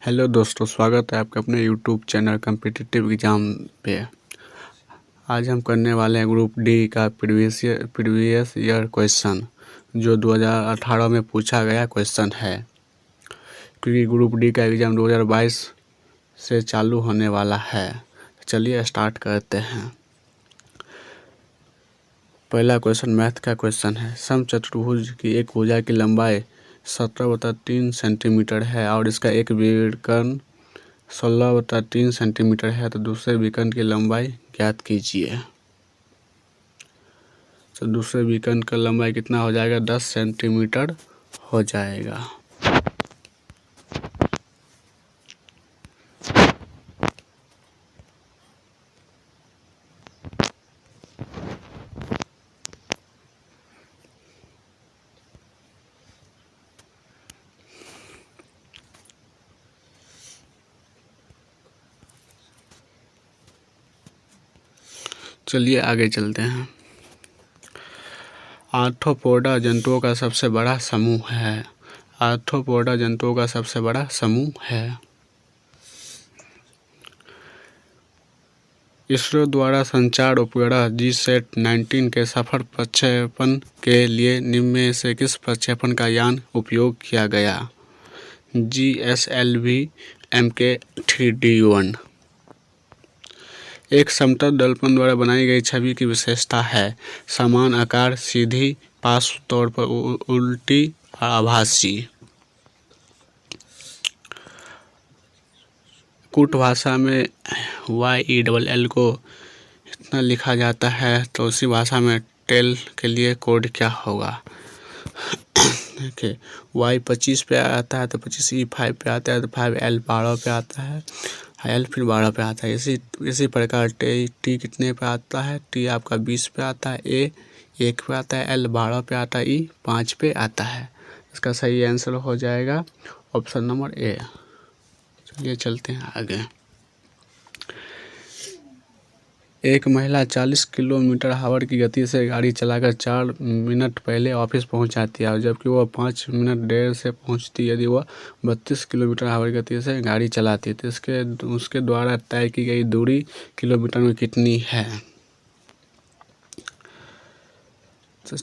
Hello दोस्तों, स्वागत है आपका अपने यूट्यूब चैनल कम्पिटिटिव एग्ज़ाम पे। आज हम करने वाले हैं ग्रुप डी का प्रीवियस ईयर क्वेश्चन, जो 2018 में पूछा गया क्वेश्चन है, क्योंकि ग्रुप डी का एग्ज़ाम 2022 से चालू होने वाला है। चलिए स्टार्ट करते हैं। पहला क्वेश्चन मैथ का क्वेश्चन है। समचतुर्भुज की एक भुजा की लंबाई 17/3 सेंटीमीटर है और इसका एक विकर्ण 16/3 सेंटीमीटर है, तो दूसरे विकर्ण की लंबाई ज्ञात कीजिए। तो दूसरे विकर्ण का लंबाई कितना हो जाएगा? 10 सेंटीमीटर हो जाएगा। चलिए आगे चलते हैं। आर्थ्रोपोडा जंतुओं का सबसे बड़ा समूह है। आर्थ्रोपोडा जंतुओं का सबसे बड़ा समूह है। इसरो द्वारा संचार उपग्रह GSAT-19 के सफल प्रक्षेपण के लिए निम्न में से किस प्रक्षेपण का यान उपयोग किया गया? GSLV Mk3D1। एक समतल दर्पण द्वारा बनाई गई छवि की विशेषता है समान आकार, सीधी, पार्श्व तौर पर उल्टी और आभासी। कूट भाषा में YELL को इतना लिखा जाता है, तो उसी भाषा में टेल के लिए कोड क्या होगा? देखिए, Y 25 पे आता है तो 25, E 5 पे आता है तो 5, L 12 पे आता है, L फिर 12 पे आता है। इसी प्रकार T कितने पे आता है? T आपका 20 पे आता है, A 1 पे आता है, L 12 पे आता है, E 5 पे आता है। इसका सही आंसर हो जाएगा ऑप्शन नंबर A। चलिए चलते हैं आगे। एक महिला 40 किलोमीटर आवर की गति से गाड़ी चलाकर 4 मिनट पहले ऑफिस पहुंच जाती है, और जबकि वह 5 मिनट देर से पहुंचती यदि वह 32 किलोमीटर आवर की गति से गाड़ी चलाती है, तो उसके द्वारा तय की गई दूरी किलोमीटर में कितनी है? तो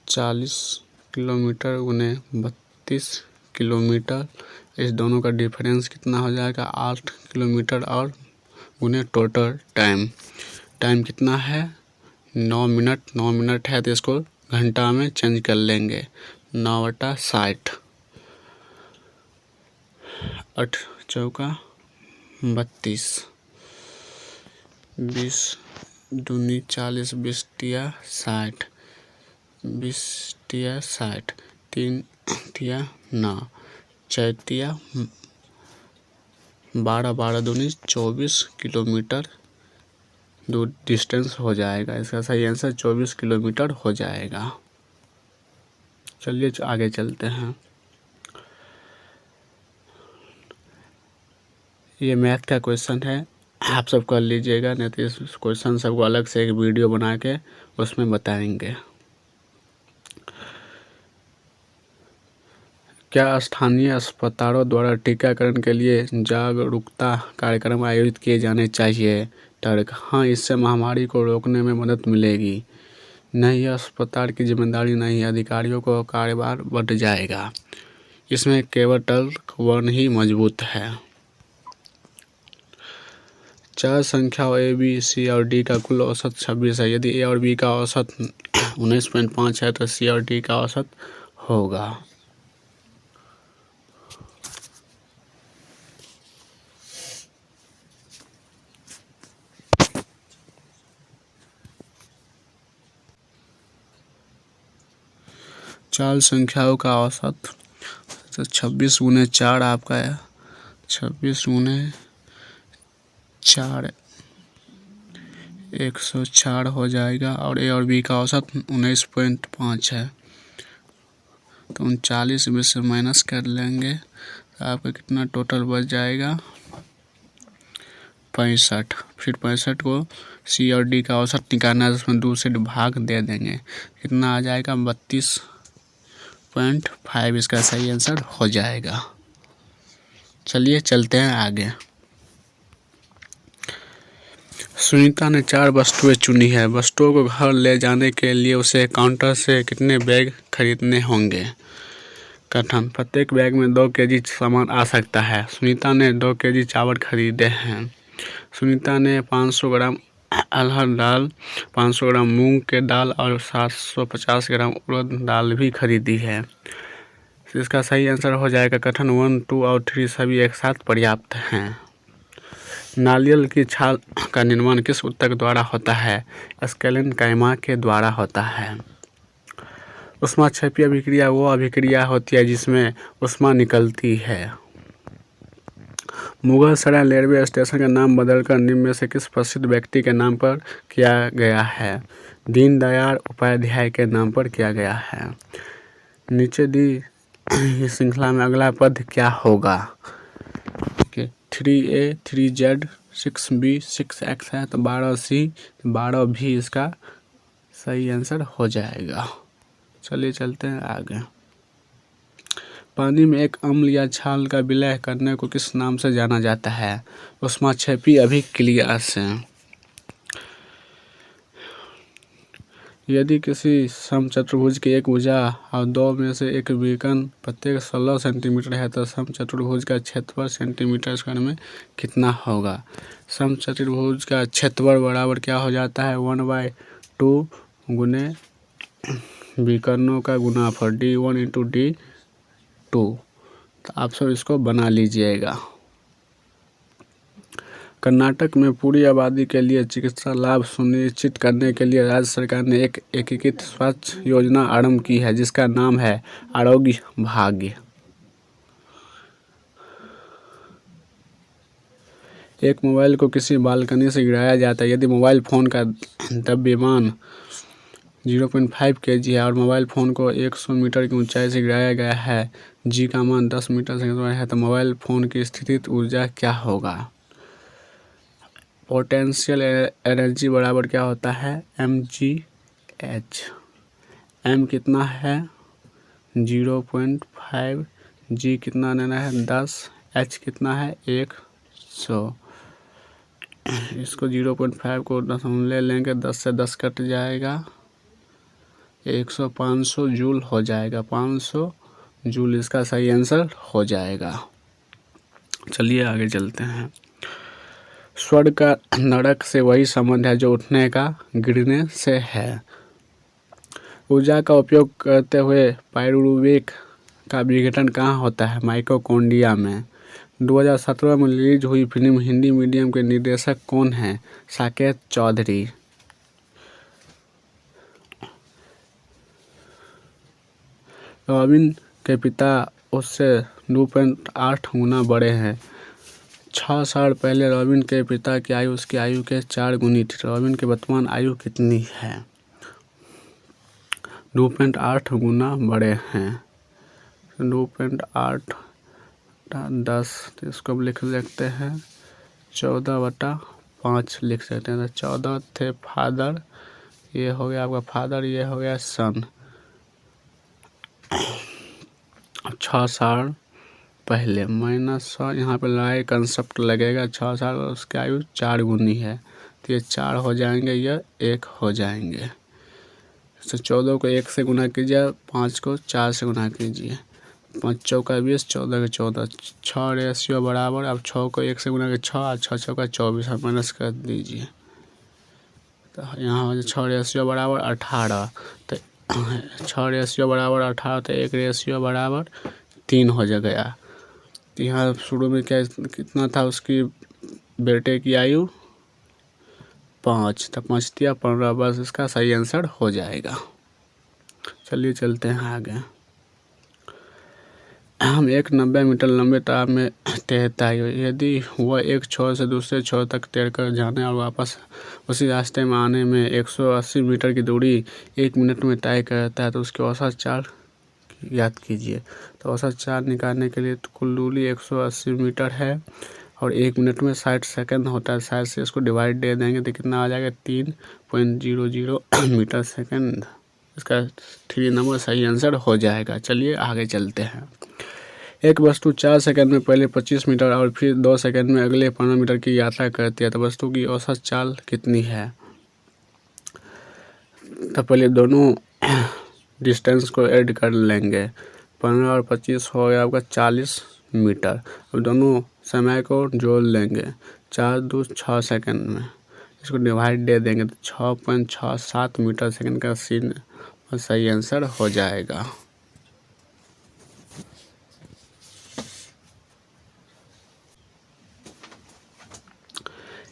40 किलोमीटर गुने 32 किलोमीटर, इस दोनों का डिफरेंस कितना हो जाएगा? 8 किलोमीटर, और गुने टोटल टाइम कितना है? 9 मिनट। 9 मिनट है तो इसको घंटा में चेंज कर लेंगे। 9/60, 8 चौका 32, 20 दूनी 40, 20 तिया 60, 20 तिया 60, 3 तिया 9, 4 तिया 12, 12 दूनी 24 किलोमीटर दूर डिस्टेंस हो जाएगा। इसका सही आंसर 24 किलोमीटर हो जाएगा। चलिए आगे चलते हैं। ये मैथ का क्वेश्चन है, आप सब कर लीजिएगा, नहीं तो इस क्वेश्चन सबको अलग से एक वीडियो बना के उसमें बताएंगे। क्या स्थानीय अस्पतालों द्वारा टीकाकरण के लिए जागरूकता कार्यक्रम आयोजित किए जाने चाहिए? हाँ, इससे महामारी को रोकने में मदद मिलेगी। नहीं, यह अस्पताल की जिम्मेदारी नहीं है, अधिकारियों को कार्यभार बढ़ जाएगा। इसमें केवल तर्क वर्ण ही मजबूत है। 4 संख्याओं A, B, C और D का कुल औसत 26 है। यदि A और B का औसत 19.5 है तो C और D का औसत होगा। चार संख्याओं का औसत तो 26 गुने 4 आपका है, 26 गुने 4 104 हो जाएगा, और A और B का औसत 19.5 है, तो 39 में से माइनस कर लेंगे तो आपका कितना टोटल बच जाएगा? 65। फिर 65 को C और D का औसत निकालना है, जिसमें 2 से भाग दे देंगे, कितना आ जाएगा? 32 0.5 इसका सही आंसर हो जाएगा। चलिए चलते हैं आगे। सुनीता ने 4 वस्तुएं चुनी है। वस्तुओं को घर ले जाने के लिए उसे काउंटर से कितने बैग खरीदने होंगे? कथन: प्रत्येक बैग में 2 केजी सामान आ सकता है। सुनीता ने 2 केजी चावल खरीदे हैं। सुनीता ने 500 ग्राम अरहर दाल, 500 ग्राम मूंग के दाल और 750 ग्राम उड़द दाल भी खरीदी है। इसका सही आंसर हो जाएगा कथन 1, 2 और 3 सभी एक साथ पर्याप्त हैं। नारियल की छाल का निर्माण किस ऊतक द्वारा होता है? स्क्लेरेन्काइमा के द्वारा होता है। ऊष्माक्षेपीय अभिक्रिया वो अभिक्रिया होती है जिसमें ऊष्मा निकलती है। मुगल सराय रेलवे स्टेशन का नाम बदलकर निम्न में से किस प्रसिद्ध व्यक्ति के नाम पर किया गया है? दीनदयाल उपाध्याय के नाम पर किया गया है। नीचे दी इस श्रृंखला में अगला पद क्या होगा? 3A 3Z 6B 6X है तो 12C 12B इसका सही आंसर हो जाएगा। चलिए चलते हैं आगे। पानी में एक अम्ल या छाल का विलय करने को किस नाम से जाना जाता है? ऊष्माक्षेपीय अभिक्रिया से। यदि किसी समचतुर्भुज की एक भुजा और 2 में से एक विकर्ण प्रत्येक 16 सेंटीमीटर है तो समचतुर्भुज का क्षेत्रफल सेंटीमीटर स्क्वायर में कितना होगा? समचतुर्भुज का क्षेत्रफल बराबर क्या हो जाता है? 1/2 गुने विकर्णों का गुणाफल D1 × D2। तो आप सब इसको बना लीजिएगा। कर्नाटक में पूरी आबादी के लिए चिकित्सा लाभ सुनिश्चित करने के लिए राज्य सरकार ने एक एकीकृत स्वास्थ्य योजना आरंभ की है जिसका नाम है आरोग्य भाग्य। एक मोबाइल को किसी बालकनी से गिराया जाता है। यदि मोबाइल फ़ोन का द्रव्यमान 0.5 kg है और मोबाइल फ़ोन को 100 मीटर की ऊंचाई से गिराया गया है, जी का मान 10 मीटर से है तो मोबाइल फ़ोन की स्थितिज ऊर्जा क्या होगा? पोटेंशियल एनर्जी बराबर क्या होता है? mgh। m कितना है? 0.5, g कितना लेना है? 10, h कितना है? 100। इसको 0.5 को 10 ले लेंगे, 10 से 10 कट जाएगा, 100 500 जूल हो जाएगा। 500 जूल इसका सही आंसर हो जाएगा। चलिए आगे चलते हैं। स्वर्ग का नरक से वही संबंध है जो उठने का गिरने से है। ऊर्जा का उपयोग करते हुए पायरुवेट का विघटन कहाँ होता है? माइटोकॉन्ड्रिया में। 2017 में रिलीज हुई फिल्म हिंदी मीडियम के निर्देशक कौन हैं? साकेत चौधरी। रॉबिन के पिता उससे 2.8 गुना बड़े हैं। 6 साल पहले रॉबिन के पिता की आयु उसकी आयु के 4 गुनी थी। रॉबिन की वर्तमान आयु कितनी है? 2.8 गुना बड़े हैं। 2.8 10 तो इसको लिख लेते हैं 14/5 लिख सकते हैं। 14 थे फादर, ये हो गया आपका फादर, ये हो गया सन। 6 साल पहले -100 यहाँ पर लड़ाई कंसेप्ट लगेगा। 6 साल और उसकी आयु 4 गुनी है तो ये 4 हो जाएंगे, ये 1 हो जाएंगे। तो 14 को 1 से गुना कीजिए, 5 को 4 से गुना कीजिए, 5 चौका 20, 14 के 14, 6 रेशियो बराबर। अब 6 को 1 से गुना के 6 और 6 चौका 24 और माइनस कर दीजिए तो यहाँ हो जाए 6 रेशियो बराबर 18। तो 6 रेशियो बराबर 18 तो 1 रेशियो बराबर 3 हो गया। तो यहाँ शुरू में क्या कितना था उसकी बेटे की आयु? 5, तो 5 दिया 15, बस इसका सही आंसर हो जाएगा। चलिए चलते हैं आगे। हम एक 90 मीटर लंबे तार में तैरता है। यदि वह एक छोर से दूसरे छोर तक तैरकर जाने और वापस उसी रास्ते में आने में 180 मीटर की दूरी 1 मिनट में तय करता है तो उसकी औसत चाल याद कीजिए। तो औसत चाल निकालने के लिए कुल दूरी 180 मीटर है और 1 मिनट में 60 सेकंड होता है। 60 से इसको डिवाइड दे देंगे तो कितना आ जाएगा? 3.00 मीटर सेकंड। इसका 3 नंबर सही आंसर हो जाएगा। चलिए आगे चलते हैं। एक वस्तु 4 सेकंड में पहले 25 मीटर और फिर 2 सेकंड में अगले 15 मीटर की यात्रा करती है, तो वस्तु की औसत चाल कितनी है? तो पहले दोनों डिस्टेंस को ऐड कर लेंगे। 15 और 25 हो गया आपका 40 मीटर। अब दोनों समय को जोड़ लेंगे। 4 2 6 सेकंड में इसको डिवाइड दे देंगे तो 6.67 मीटर सेकंड का सीन सही आंसर हो जाएगा।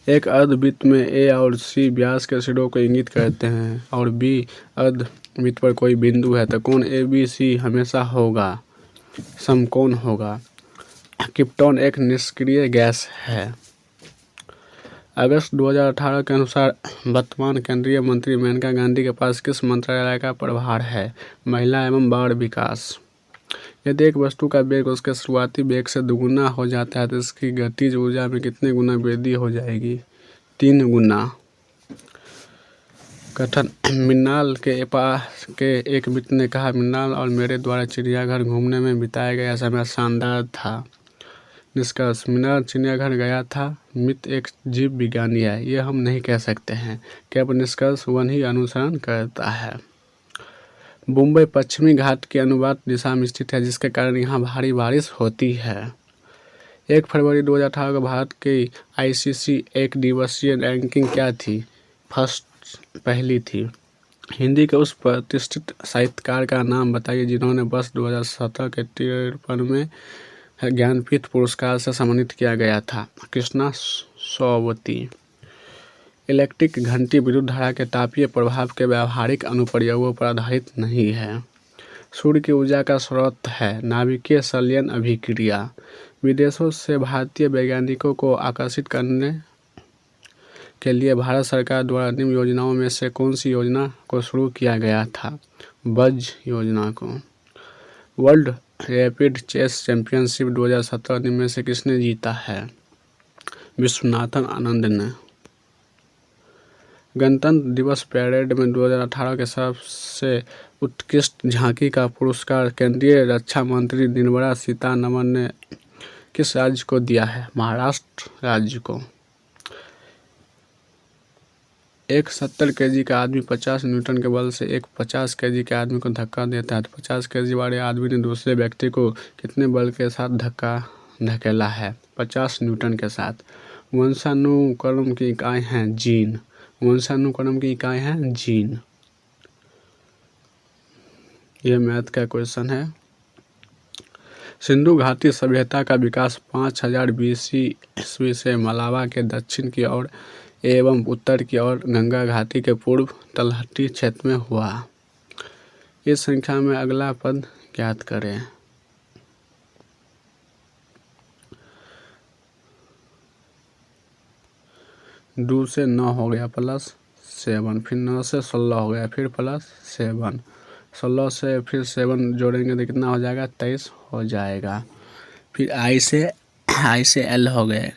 एक अर्धवृत्त में ए और सी व्यास के सिरों को इंगित करते हैं और बी अर्धवृत्त पर कोई बिंदु है, तो कोण ए बी सी हमेशा होगा समकोण होगा। क्रिप्टॉन एक निष्क्रिय गैस है। अगस्त 2018 के अनुसार वर्तमान केंद्रीय मंत्री मेनका गांधी के पास किस मंत्रालय का प्रभार है? महिला एवं बाल विकास। यदि एक वस्तु का वेग उसके शुरुआती वेग से दुगुना हो जाता है तो इसकी गतिज ऊर्जा में कितने गुना वृद्धि हो जाएगी? 3 गुना। कथन। मृणाल के पास के एक मित्र ने कहा, मृणाल और मेरे द्वारा चिड़ियाघर घूमने में बिताया गया समय शानदार था। निष्कर्ष। मृणाल चिड़ियाघर गया था। मित्र एक जीव विज्ञानी है, ये हम नहीं कह सकते हैं। केवल निष्कर्ष वही अनुसरण करता है। मुंबई पश्चिमी घाट की अनुवाद दिशा में स्थित है, जिसके कारण यहाँ भारी बारिश होती है। 1 फरवरी 2018 को भारत की आईसीसी एक दिवसीय रैंकिंग क्या थी? पहली थी। हिंदी के उस प्रतिष्ठित साहित्यकार का नाम बताइए जिन्होंने वर्ष 2017 के 53वें ज्ञानपीठ पुरस्कार से सम्मानित किया गया था। कृष्णा सोवती। इलेक्ट्रिक घंटी विद्युत धारा के तापीय प्रभाव के व्यावहारिक अनुप्रयोगों पर आधारित नहीं है। सूर्य की ऊर्जा का स्रोत है नाभिकीय संलयन अभिक्रिया। विदेशों से भारतीय वैज्ञानिकों को आकर्षित करने के लिए भारत सरकार द्वारा निम्न योजनाओं में से कौन सी योजना को शुरू किया गया था? बज योजना को। वर्ल्ड रैपिड चेस चैंपियनशिप 2017 में से किसने जीता है? विश्वनाथन आनंद ने। गणतंत्र दिवस परेड में 2018 के सबसे उत्कृष्ट झांकी का पुरस्कार केंद्रीय रक्षा मंत्री निर्मला सीतारमण ने किस राज्य को दिया है? महाराष्ट्र राज्य को। एक 70 केजी का आदमी 50 न्यूटन के बल से एक 50 केजी के आदमी को धक्का देता है, तो 50 केजी वाले आदमी ने दूसरे व्यक्ति को कितने बल के साथ धकेला है? 50 न्यूटन के साथ। वंशानुक्रम की इकाई है जीन। वंशानुक्रम की इकाई है जीन। यह मैथ का क्वेश्चन है। सिंधु घाटी सभ्यता का विकास 5000 BC ईस्वी से मलावा के दक्षिण की ओर एवं उत्तर की ओर गंगा घाटी के पूर्व तलहटी क्षेत्र में हुआ। इस संख्या में अगला पद ज्ञात करें। दो से 9 हो गया +7, फिर 9 से 16 हो गया, फिर +7, 16 से फिर 7 जोड़ेंगे तो कितना हो जाएगा? 23 हो जाएगा। फिर I से L हो गए,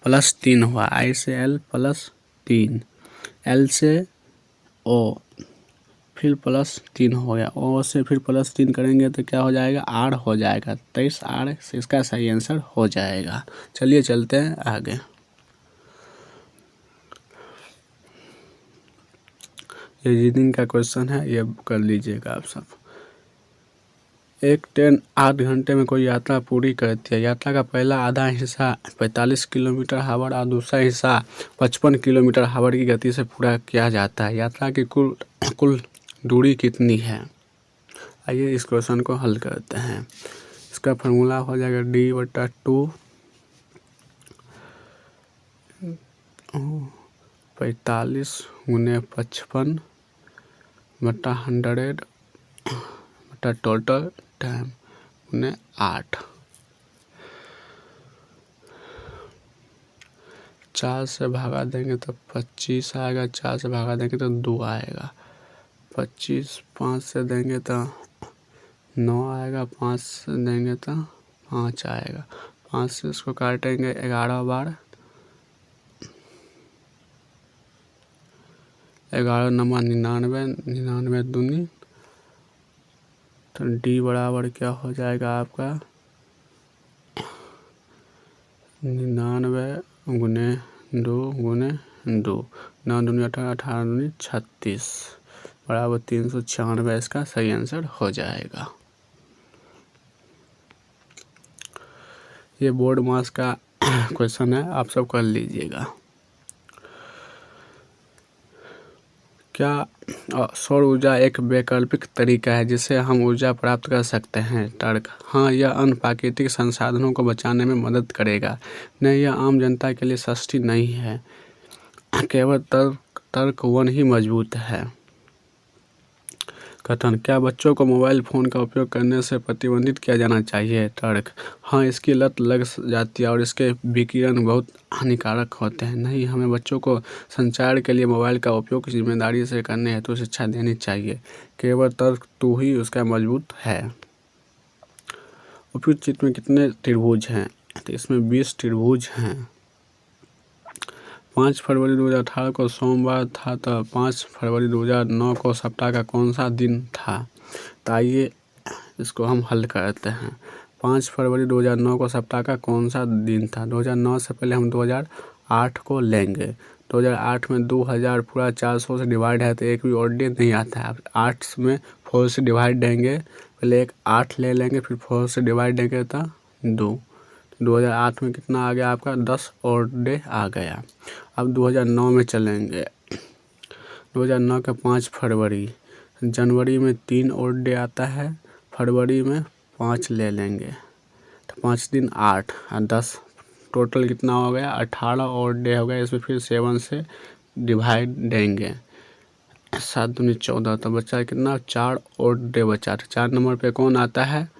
+3 हुआ। I से L +3, L से O फिर +3 हो गया। O से फिर +3 करेंगे तो क्या हो जाएगा? R हो जाएगा। 23 R से इसका सही आंसर हो जाएगा। चलिए चलते हैं आगे। ये रीडिंग का क्वेश्चन है, ये कर लीजिएगा आप सब। एक ट्रेन 8 घंटे में कोई यात्रा पूरी करती है। यात्रा का पहला आधा हिस्सा 45 किलोमीटर हावर और दूसरा हिस्सा 55 किलोमीटर हावर की गति से पूरा किया जाता है। यात्रा की कुल दूरी कितनी है? आइए इस क्वेश्चन को हल करते हैं। इसका फॉर्मूला हो जाएगा D/2 45 × 55 बटा 100 बटा टोटल टाइम × 8। 4 से भागा देंगे तो 25 आएगा, 4 से भागा देंगे तो 2 आएगा, 25 5 से देंगे तो 9 आएगा, 5 से देंगे तो 5 आएगा, 5 से इसको काटेंगे 11 बार, 11 × 99, 99 दूनी तो डी बराबर क्या हो जाएगा आपका 99 गुने 2 गुने 2, 9 दूनी 18, 18 दूनी 36 बराबर 396 इसका सही आंसर हो जाएगा। ये बोर्ड मास का क्वेश्चन है, आप सब कर लीजिएगा। क्या सौर ऊर्जा एक वैकल्पिक तरीका है जिससे हम ऊर्जा प्राप्त कर सकते हैं? तर्क: हाँ, यह अन्य प्राकृतिक संसाधनों को बचाने में मदद करेगा। नहीं, यह आम जनता के लिए सस्ती नहीं है। केवल तर्क 1 ही मजबूत है। कथन: क्या बच्चों को मोबाइल फ़ोन का उपयोग करने से प्रतिबंधित किया जाना चाहिए? तर्क: हाँ, इसकी लत लग जाती है और इसके विकिरण बहुत हानिकारक होते हैं। नहीं, हमें बच्चों को संचार के लिए मोबाइल का उपयोग जिम्मेदारी से करने हेतु शिक्षा देनी चाहिए। केवल तर्क 2 ही उसका मजबूत है। उपयुक्त चित्र में कितने त्रिभुज हैं? तो इसमें 20 त्रिभुज हैं। 5 फरवरी 2018 को सोमवार था, तो 5 फरवरी 2009 को सप्ताह का कौन सा दिन था? तो आइए इसको हम हल करते हैं। 5 फरवरी 2009 को सप्ताह का कौन सा दिन था? 2009 से पहले हम 2008 को लेंगे। 2008 में 2000 पूरा 400 से डिवाइड है तो एक भी ऑड डे नहीं आता है। 8 में 4 से डिवाइड देंगे, पहले एक 8 ले लेंगे, फिर 4 से डिवाइड देंगे तो 2। 2008 में कितना आ गया आपका? 10 और डे आ गया। अब 2009 में चलेंगे। 2009 का 5 फरवरी, जनवरी में 3 और डे आता है, फरवरी में 5 ले लेंगे तो 5 दिन 8 और 10, टोटल कितना हो गया? 18 और डे हो गया। इसमें फिर 7 से डिवाइड देंगे, 7 दूनी 14, तो बचा कितना? 4 और डे बचा। 4 नंबर पे कौन आता है?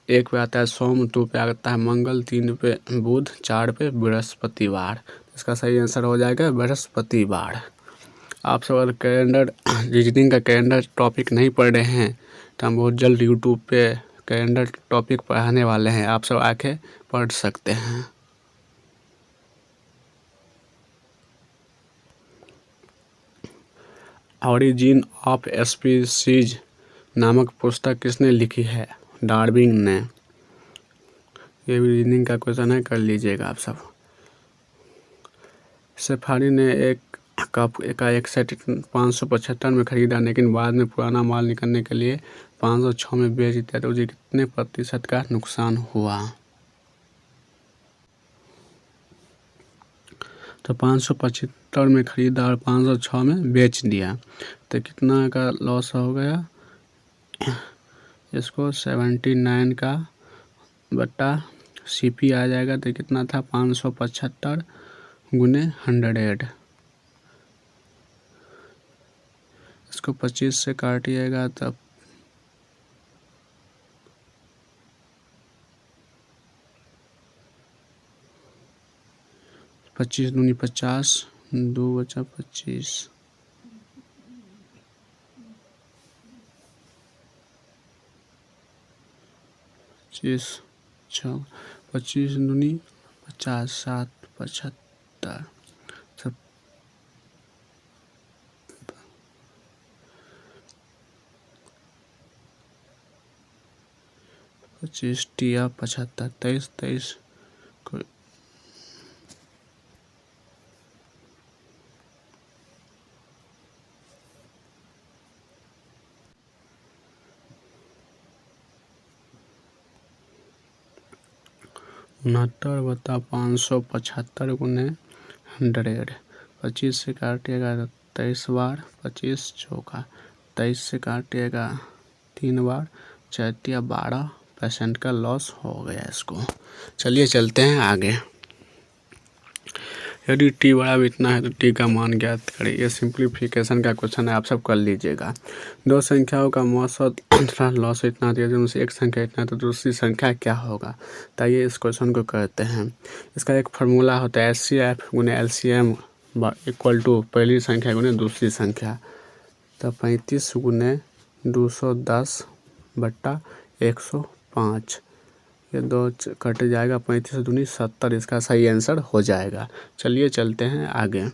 1 पे आता है सोम, 2 पे आता है मंगल, 3 पे बुध, 4 पे बृहस्पतिवार। इसका सही आंसर हो जाएगा बृहस्पतिवार। आप सब अगर कैलेंडर रीजनिंग का कैलेंडर टॉपिक नहीं पढ़ रहे हैं तो हम बहुत जल्द यूट्यूब पे कैलेंडर टॉपिक पढ़ाने वाले हैं, आप सब आके पढ़ सकते हैं। ऑरिजिन ऑफ स्पीसीज नामक पुस्तक किसने लिखी है? डार्विन ने। ये भी रीजनिंग का क्वेश्चन है, कर लीजिएगा आप सब। सफारी ने एक सेट 575 में खरीदा, लेकिन बाद में पुराना माल निकलने के लिए 506 में बेच दिया, तो उसे कितने प्रतिशत का नुकसान हुआ? तो 575 में खरीदा और 506 में बेच दिया, तो कितना का लॉस हो गया? इसको 79 का बट्टा CP आ जाएगा, तो कितना था? 575 गुने 100। इसको 25 से काटिएगा तब 25 दूनी 50, 2 बचा 25, 25 दूनी 50, 7 75, 25 टिया 75, 23 को 69 बता 575 गुने 100, 25 से काटिएगा 23 बार, 25 चौका 23 से काटिएगा 3 बार, 4 12% का लॉस हो गया इसको। चलिए चलते हैं आगे। यदि टी बड़ा भी इतना है तो टी का मान ज्ञात करें। ये सिंप्लीफिकेशन का क्वेश्चन है, आप सब कर लीजिएगा। दो संख्याओं का औसत लॉस इतना दिया, उनसे एक संख्या इतना, तो दूसरी संख्या क्या होगा? तो ये इस क्वेश्चन को करते हैं। इसका एक फार्मूला होता है HCF गुने LCM इक्वल टू पहली संख्या गुने दूसरी संख्या। तो 35 गुने 210 बट्टा 105, ये 2 कट जाएगा, 35 दूनी 70, इसका सही आंसर हो जाएगा। चलिए चलते हैं आगे।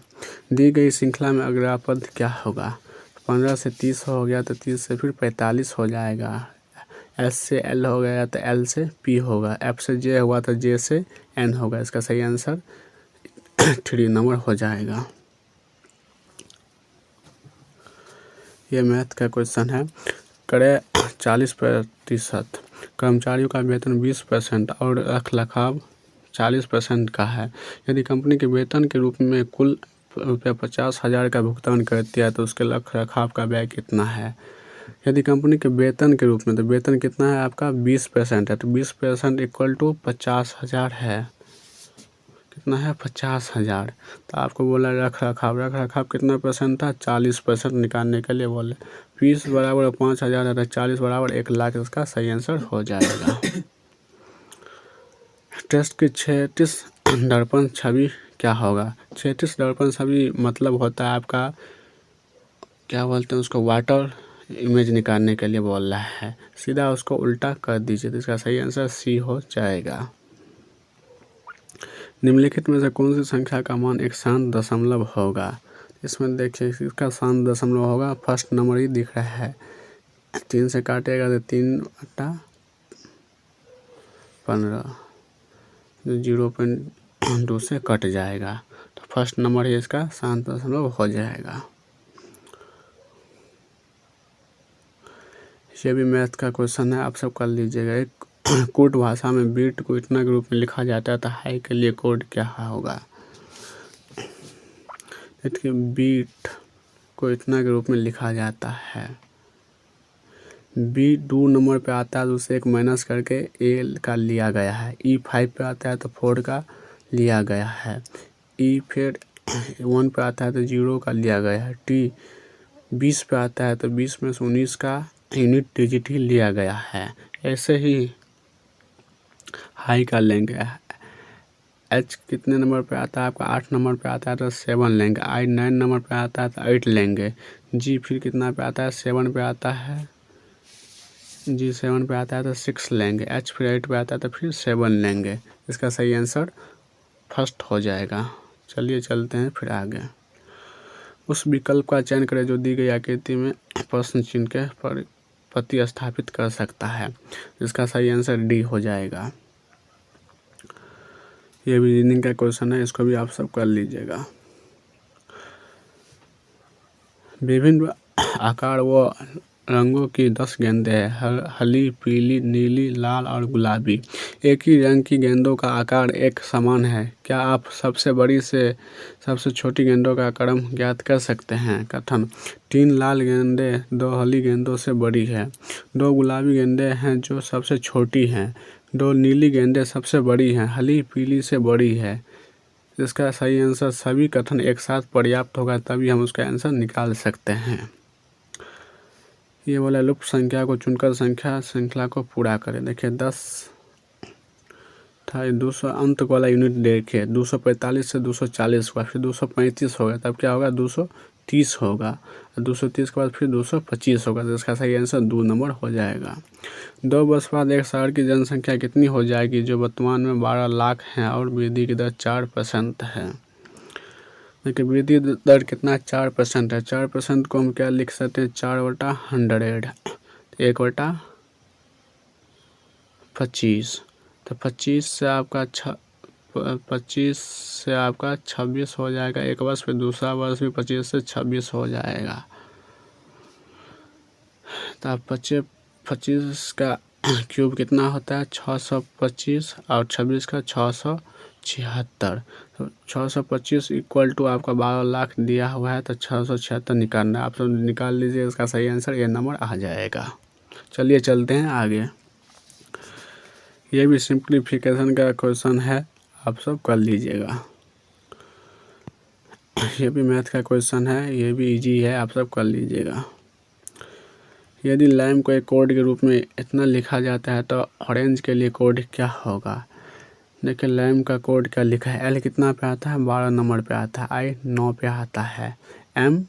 दी गई श्रृंखला में अग्रपद क्या होगा? 15 से 30 हो गया, तो 30 से फिर 45 हो जाएगा, एस से एल हो गया तो एल से पी होगा, एफ से जे हुआ तो जे से एन होगा। इसका सही आंसर 3 नंबर हो जाएगा। ये मैथ का क्वेश्चन है। करे 40% कर्मचारियों का वेतन 20% और रखरखाव 40% का है। यदि कंपनी के वेतन के रूप में कुल रुपये 50,000 का भुगतान करती है तो उसके रखरखाव का व्यय कितना है। यदि कंपनी के वेतन के रूप में, तो वेतन कितना है आपका 20% है, तो 20% इक्वल टू 50,000 है। कितना है 50,000। तो आपको बोला रखरखाव कितना परसेंट था 40% निकालने के लिए बोले 20 बराबर 5,000 है तो 40 बराबर 1,00,000 इसका सही आंसर हो जाएगा। टेस्ट की 36 दर्पण छवि क्या होगा। 36 दर्पण छवि मतलब होता है आपका, क्या बोलते हैं उसको, वाटर इमेज निकालने के लिए बोल रहा है। सीधा उसको उल्टा कर दीजिए तो इसका सही आंसर सी हो जाएगा। निम्नलिखित में से कौन सी संख्या का मान एक शांत दशमलव होगा। इसमें देखिए इसका शांत दशमलव होगा, फर्स्ट नंबर ही दिख रहा है। 3 से काटेगा तो 3 × 15 0.2 से कट जाएगा, तो फर्स्ट नंबर ही इसका शांत दशमलव हो जाएगा। ये भी मैथ का क्वेश्चन है, आप सब कर लीजिएगा। एक कोड भाषा में बीट को इतना के रूप में लिखा जाता है तो हाई के लिए कोड क्या होगा। देखिए बीट को इतना के रूप में लिखा जाता है, बी 2 नंबर पे आता है तो उसे एक माइनस करके ए का लिया गया है। ई 5 पे आता है तो 4 का लिया गया है। ई फिर 1 पे आता है तो 0 का लिया गया है। टी 20 पे आता है तो 20 में से 19 का यूनिट डिजिट ही लिया गया है। ऐसे ही हाई का लेंगे। एच कितने नंबर पे आता है आपका 8 नंबर पे आता है तो 7 लेंगे। आई 9 नंबर पे आता है तो 8 लेंगे। जी फिर कितना पे आता है 7 पे आता है, जी 7 पे आता है तो 6 लेंगे। एच फिर 8 पे आता है तो फिर 7 लेंगे। इसका सही आंसर फर्स्ट हो जाएगा। चलिए चलते हैं फिर आगे। उस विकल्प का चयन करें जो दी गई आकृति में प्रश्न चिन्ह के प्रतिस्थापित कर सकता है। इसका सही आंसर डी हो जाएगा। ये भी रीजनिंग का क्वेश्चन है, इसको भी आप सब कर लीजिएगा। विभिन्न आकार व रंगों की 10 गेंदें हैं, हरी, पीली, नीली, लाल और गुलाबी। एक ही रंग की गेंदों का आकार एक समान है। क्या आप सबसे बड़ी से सबसे छोटी गेंदों का क्रम ज्ञात कर सकते हैं। कथन 3 लाल गेंदें 2 हरी गेंदों से बड़ी है। 2 गुलाबी गेंदें हैं जो सबसे छोटी हैं। 2 नीली गेंदें सबसे बड़ी हैं, हरी पीली से बड़ी है। इसका सही आंसर सभी कथन एक साथ पर्याप्त होगा तभी हम उसका आंसर निकाल सकते हैं। ये बोला लुप्त संख्या को चुनकर संख्या श्रृंखला को पूरा करें। देखिए 10 था, 200 अंत वाला यूनिट देखिए 245 से 240 हुआ, फिर 235 होगा, तब क्या होगा 230 होगा, 230 के बाद फिर 225 होगा। तो इसका सही आंसर 2 नंबर हो जाएगा। 2 वर्ष बाद एक शहर की जनसंख्या कितनी हो जाएगी जो वर्तमान में 12 लाख है और वृद्धि की दर 4% है। देखिए वृद्धि दर कितना 4% है। 4% को हम क्या लिख सकते हैं 4/100, 1/25। तो 25 से आपका 26 हो जाएगा एक वर्ष, फिर दूसरा वर्ष भी 25 से 26 हो जाएगा। तो आप 25 का क्यूब कितना होता है 625 और 26 का 676। तो 625 इक्वल टू आपका 12 लाख दिया हुआ है तो 676 निकालना है। आप सब निकाल लीजिए, इसका सही आंसर ये नंबर आ जाएगा। चलिए चलते हैं आगे। ये भी सिंप्लीफिकेशन का क्वेश्चन है, आप सब कर लीजिएगा। ये भी मैथ का क्वेश्चन है, ये भी इजी है, आप सब कर लीजिएगा। यदि लाइम को एक कोड के रूप में इतना लिखा जाता है तो ऑरेंज के लिए कोड क्या होगा। देखिए लाइम का कोड क्या लिखा है, एल कितना पे आता है 12 नंबर पे आता है, आई 9 पे आता है, एम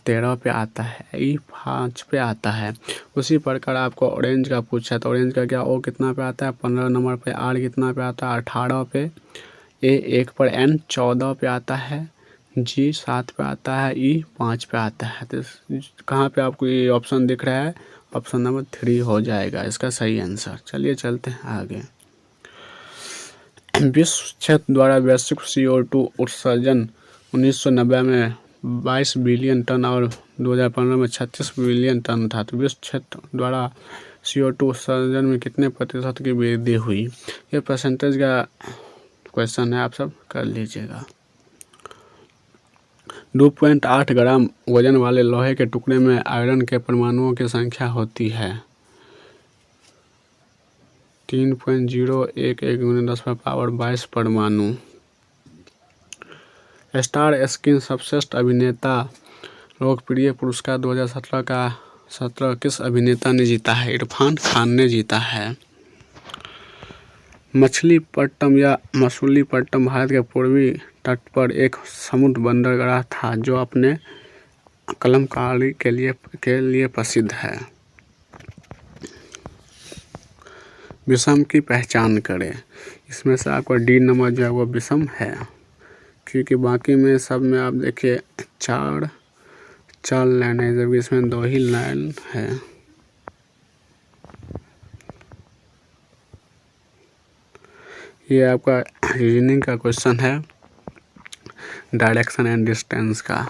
13 पे आता है, ई 5 पे आता है। उसी प्रकार आपको ऑरेंज का पूछा तो ऑरेंज का क्या ओ कितना पे आता है 15 नंबर पे, आर कितना पे आता है 18 पे, ए 1 पर, एन 14 पे आता है, जी 7 पे आता है, ई 5 पे आता है। तो कहाँ पे आपको ये ऑप्शन दिख रहा है ऑप्शन नंबर 3 हो जाएगा इसका सही आंसर। चलिए चलते हैं आगे। विश्व क्षेत्र द्वारा वैश्विक CO2 उत्सर्जन 1990 में 22 बिलियन टन और 2015 में 36 बिलियन टन था। तो विश्व क्षेत्र द्वारा CO2 उत्सर्जन में कितने प्रतिशत की वृद्धि हुई? ये परसेंटेज का क्वेश्चन है, आप सब कर लीजिएगा। 2.8 ग्राम वजन वाले लोहे के टुकड़े में आयरन के परमाणुओं की संख्या होती है 3.011 × 10⁻22 परमाणु। स्टार स्क्रीन सर्वश्रेष्ठ अभिनेता लोकप्रिय पुरस्कार 2017 किस अभिनेता ने जीता है? इरफान खान ने जीता है। मछलीपट्टनम या मसूलीपट्टनम भारत के पूर्वी तट पर एक समुद्र बंदरगाह था जो अपने कलमकारी के लिए प्रसिद्ध है। विषम की पहचान करें। इसमें से आपका डी नंबर जो है वो विषम है, क्योंकि बाकी में सब में आप देखिए चार लाइन है, जबकि इसमें 2 ही लाइन है। ये आपका रीजनिंग का क्वेश्चन है, डायरेक्शन एंड डिस्टेंस का।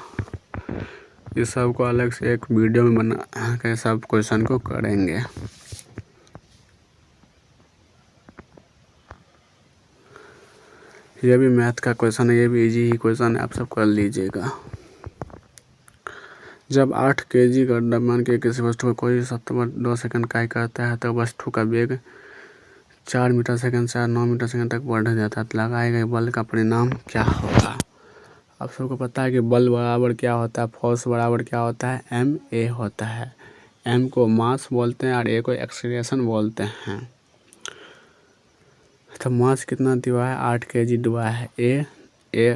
इस सब को अलग से एक वीडियो में बना के सब क्वेश्चन को करेंगे। ये भी मैथ का क्वेश्चन है, ये भी इजी ही क्वेश्चन है, आप सब कर लीजिएगा। जब 8 kg का द्रव्यमान के किसी वस्तु को कोई 2 सेकंड कार्य करता है तो वस्तु का वेग 4 मीटर सेकंड से 9 मीटर सेकंड तक बढ़ जाता है। तो लगाए गए बल का परिणाम क्या होगा? आप सबको पता है कि बल बराबर क्या होता है, फोर्स बराबर क्या होता है, ma होता है। m को मास बोलते हैं और a को एक्सीलरेशन बोलते हैं। तो मास कितना दिया है? 8 kg दिया है। a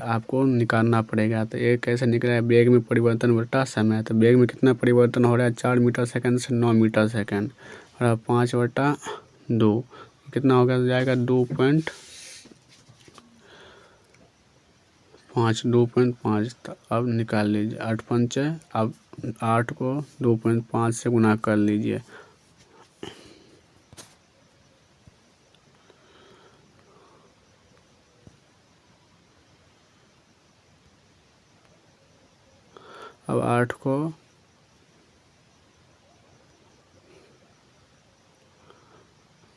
आपको निकालना पड़ेगा। तो a कैसे निकलेगा? वेग में परिवर्तन बटा समय। तो वेग में कितना परिवर्तन हो रहा है? 4 मीटर सेकंड से 9 मीटर सेकंड, और 5/2 कितना होगा? जाएगा 2.5। तो अब निकाल लीजिए 8 पंचे, अब 8 को 2.5 से गुना कर लीजिए। अब 8 को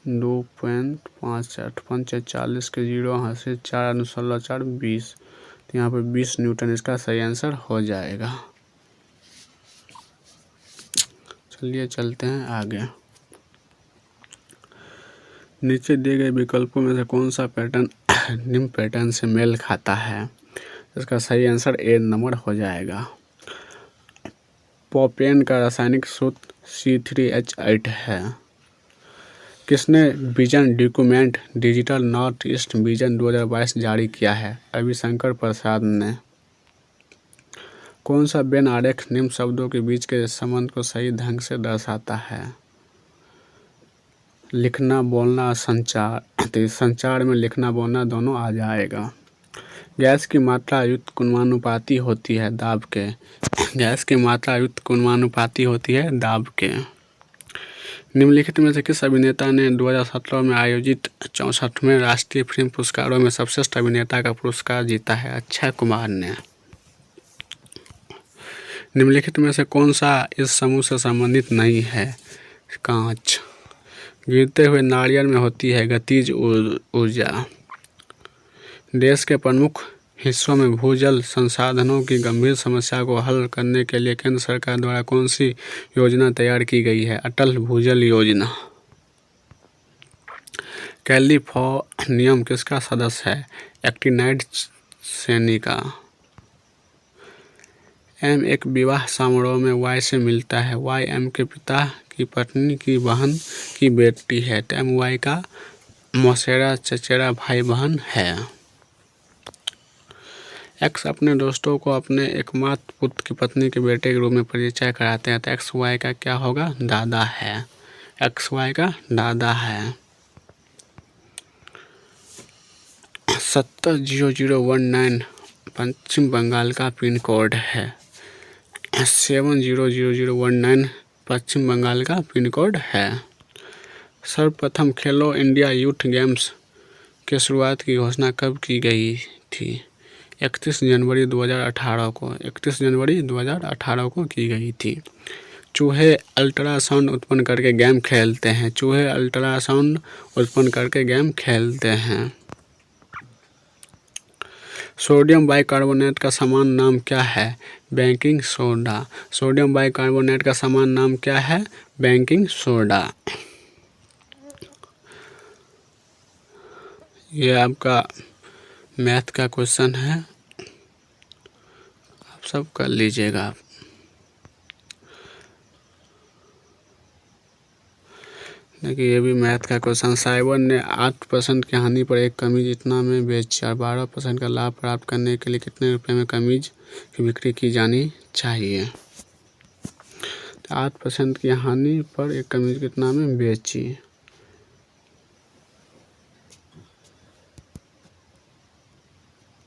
2.5 8 पंचे 40 के 0 यहाँ से 4 16 4 20। तो यहाँ पर 20 न्यूटन इसका सही आंसर हो जाएगा। चलिए चलते हैं आगे। नीचे दिए गए विकल्पों में से कौन सा पैटर्न निम्न पैटर्न से मेल खाता है? इसका सही आंसर ए नंबर हो जाएगा। प्रोपेन का रासायनिक सूत्र C3H8 है। किसने vision document digital north east vision 2022 जारी किया है? रविशंकर प्रसाद ने। कौन सा वेन आरेख निम्न शब्दों के बीच के संबंध को सही ढंग से दर्शाता है? लिखना, बोलना, संचार। तो संचार में लिखना बोलना दोनों आ जाएगा। गैस की मात्रा युक्त कुमानुपाती होती है दाब के। गैस की मात्रा युक्त कुमानुपाती होती है दाब के। निम्नलिखित में से किस अभिनेता ने 2017 में आयोजित 64वें राष्ट्रीय फिल्म पुरस्कारों में सर्वश्रेष्ठ अभिनेता का पुरस्कार जीता है? अक्षय कुमार ने। निम्नलिखित में से कौन सा इस समूह से संबंधित नहीं है? कांच। गिरते हुए नारियल में होती है गतिज ऊर्जा। देश के प्रमुख हिस्सों में भूजल संसाधनों की गंभीर समस्या को हल करने के लिए केंद्र सरकार द्वारा कौन सी योजना तैयार की गई है? अटल भूजल योजना। कैलिफोर्नियम किसका सदस्य है? एक्टिनाइड श्रेणी का। M एक विवाह समारोह में Y से मिलता है। Y M के पिता की पत्नी की बहन की बेटी है। तो MY का मौसेरा चचेरा भाई बहन है। X अपने दोस्तों को अपने एकमात्र पुत्र की पत्नी के बेटे के रूप में परिचय कराते हैं। तो XY का क्या होगा? दादा है। XY का दादा है। 700019 पश्चिम बंगाल का पिन कोड है। 700019 पश्चिम बंगाल का पिन कोड है। सर्वप्रथम खेलो इंडिया यूथ गेम्स के शुरुआत की घोषणा कब की गई थी? 31 जनवरी 2018 को 31 जनवरी 2018 को की गई थी। चूहे अल्ट्रासाउंड उत्पन्न करके गेम खेलते हैं। चूहे अल्ट्रासाउंड उत्पन्न करके गेम खेलते हैं। सोडियम बाइकार्बोनेट का समान नाम क्या है? Baking soda. सोडियम बाइकार्बोनेट का समान नाम क्या है? Baking soda. ये आपका मैथ का क्वेश्चन है, आप सब कर लीजिएगा। देखिए ये भी मैथ का क्वेश्चन। साइबर ने 8% की हानि पर एक कमीज इतना में बेची और 12% का लाभ प्राप्त करने के लिए कितने रुपए में कमीज की बिक्री की जानी चाहिए? 8% की हानि पर एक कमीज कितना में बेची?